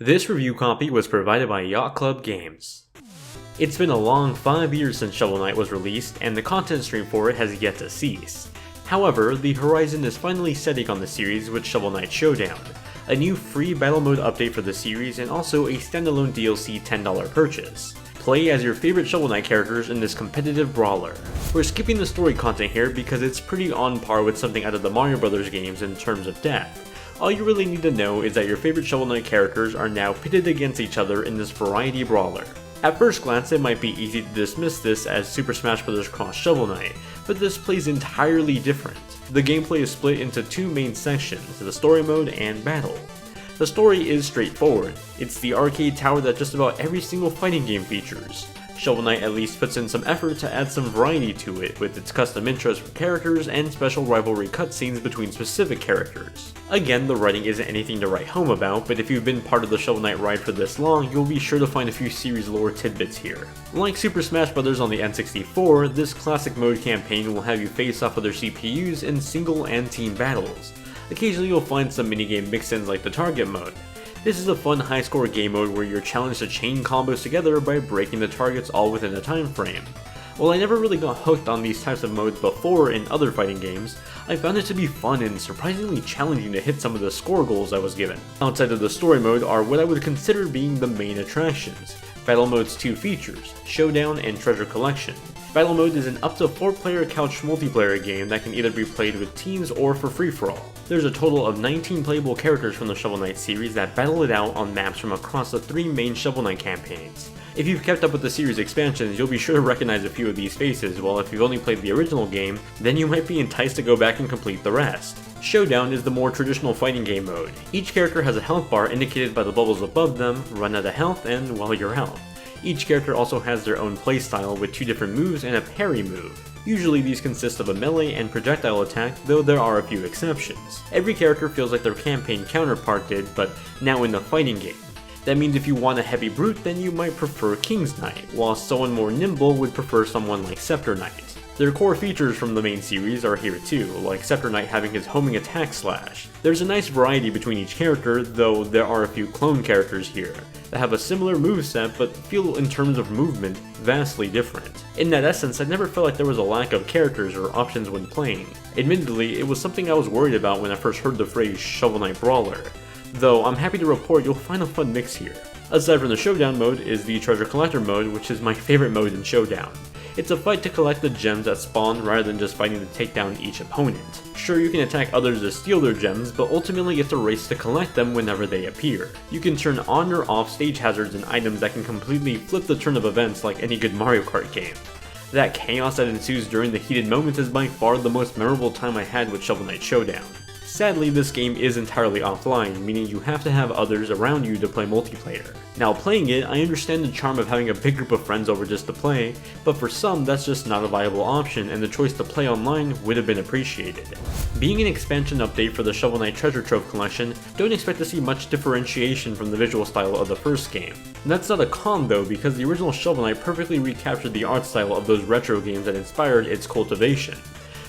This review copy was provided by Yacht Club Games. It's been a long 5 years since Shovel Knight was released, and the content stream for it has yet to cease. However, the horizon is finally setting on the series with Shovel Knight Showdown, a new free battle mode update for the series and also a standalone DLC $10 purchase. Play as your favorite Shovel Knight characters in this competitive brawler. We're skipping the story content here because it's pretty on par with something out of the Mario Bros. Games in terms of depth. All you really need to know is that your favorite Shovel Knight characters are now pitted against each other in this variety brawler. At first glance, it might be easy to dismiss this as Super Smash Bros. Cross Shovel Knight, but this plays entirely different. The gameplay is split into two main sections, the story mode and battle. The story is straightforward. It's the arcade tower that just about every single fighting game features. Shovel Knight at least puts in some effort to add some variety to it, with its custom intros for characters and special rivalry cutscenes between specific characters. Again, the writing isn't anything to write home about, but if you've been part of the Shovel Knight ride for this long, you'll be sure to find a few series lore tidbits here. Like Super Smash Bros. On the N64, this classic mode campaign will have you face off other CPUs in single and team battles. Occasionally you'll find some minigame mix-ins like the target mode. This is a fun high-score game mode where you're challenged to chain combos together by breaking the targets all within a time frame. While I never really got hooked on these types of modes before in other fighting games, I found it to be fun and surprisingly challenging to hit some of the score goals I was given. Outside of the story mode are what I would consider being the main attractions. Battle Mode's two features, Showdown and Treasure Collection. Battle Mode is an up to 4-player couch multiplayer game that can either be played with teams or for free-for-all. There's a total of 19 playable characters from the Shovel Knight series that battle it out on maps from across the 3 main Shovel Knight campaigns. If you've kept up with the series expansions, you'll be sure to recognize a few of these faces, while if you've only played the original game, then you might be enticed to go back and complete the rest. Showdown is the more traditional fighting game mode. Each character has a health bar indicated by the bubbles above them, run out of health, and well, you're out. Each character also has their own playstyle with 2 different moves and a parry move. Usually these consist of a melee and projectile attack, though there are a few exceptions. Every character feels like their campaign counterpart did, but now in the fighting game. That means if you want a heavy brute, then you might prefer King's Knight, while someone more nimble would prefer someone like Scepter Knight. Their core features from the main series are here too, like Scepter Knight having his homing attack slash. There's a nice variety between each character, though there are a few clone characters here that have a similar moveset but feel in terms of movement vastly different. In that essence, I never felt like there was a lack of characters or options when playing. Admittedly, it was something I was worried about when I first heard the phrase Shovel Knight Brawler, though I'm happy to report you'll find a fun mix here. Aside from the Showdown mode is the Treasure Collector mode, which is my favorite mode in Showdown. It's a fight to collect the gems that spawn rather than just fighting to take down each opponent. Sure, you can attack others to steal their gems, but ultimately it's a race to collect them whenever they appear. You can turn on or off stage hazards and items that can completely flip the turn of events like any good Mario Kart game. That chaos that ensues during the heated moments is by far the most memorable time I had with Shovel Knight Showdown. Sadly, this game is entirely offline, meaning you have to have others around you to play multiplayer. Now playing it, I understand the charm of having a big group of friends over just to play, but for some that's just not a viable option and the choice to play online would have been appreciated. Being an expansion update for the Shovel Knight Treasure Trove collection, don't expect to see much differentiation from the visual style of the first game. And that's not a con though, because the original Shovel Knight perfectly recaptured the art style of those retro games that inspired its cultivation.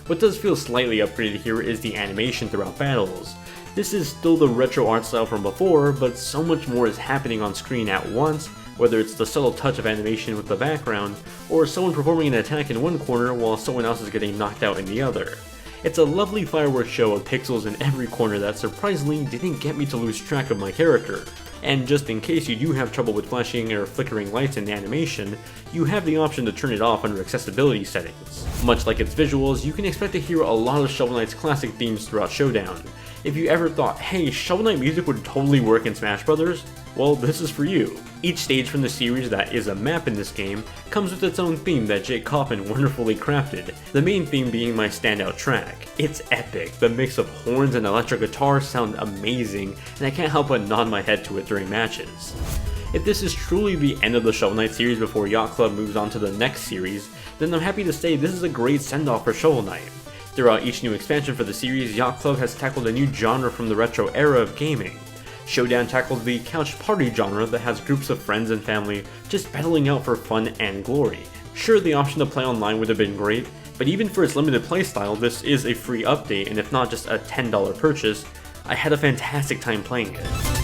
What does feel slightly upgraded here is the animation throughout battles. This is still the retro art style from before, but so much more is happening on screen at once, whether it's the subtle touch of animation with the background, or someone performing an attack in one corner while someone else is getting knocked out in the other. It's a lovely fireworks show of pixels in every corner that surprisingly didn't get me to lose track of my character. And just in case you do have trouble with flashing or flickering lights in animation, you have the option to turn it off under accessibility settings. Much like its visuals, you can expect to hear a lot of Shovel Knight's classic themes throughout Showdown. If you ever thought, hey, Shovel Knight music would totally work in Smash Bros., well, this is for you. Each stage from the series that is a map in this game comes with its own theme that Jake Kaufman wonderfully crafted, the main theme being my standout track. It's epic, the mix of horns and electric guitar sound amazing, and I can't help but nod my head to it during matches. If this is truly the end of the Shovel Knight series before Yacht Club moves on to the next series, then I'm happy to say this is a great send-off for Shovel Knight. Throughout each new expansion for the series, Yacht Club has tackled a new genre from the retro era of gaming. Showdown tackles the couch party genre that has groups of friends and family just battling out for fun and glory. Sure, the option to play online would have been great, but even for its limited playstyle, this is a free update, and if not just a $10 purchase, I had a fantastic time playing it.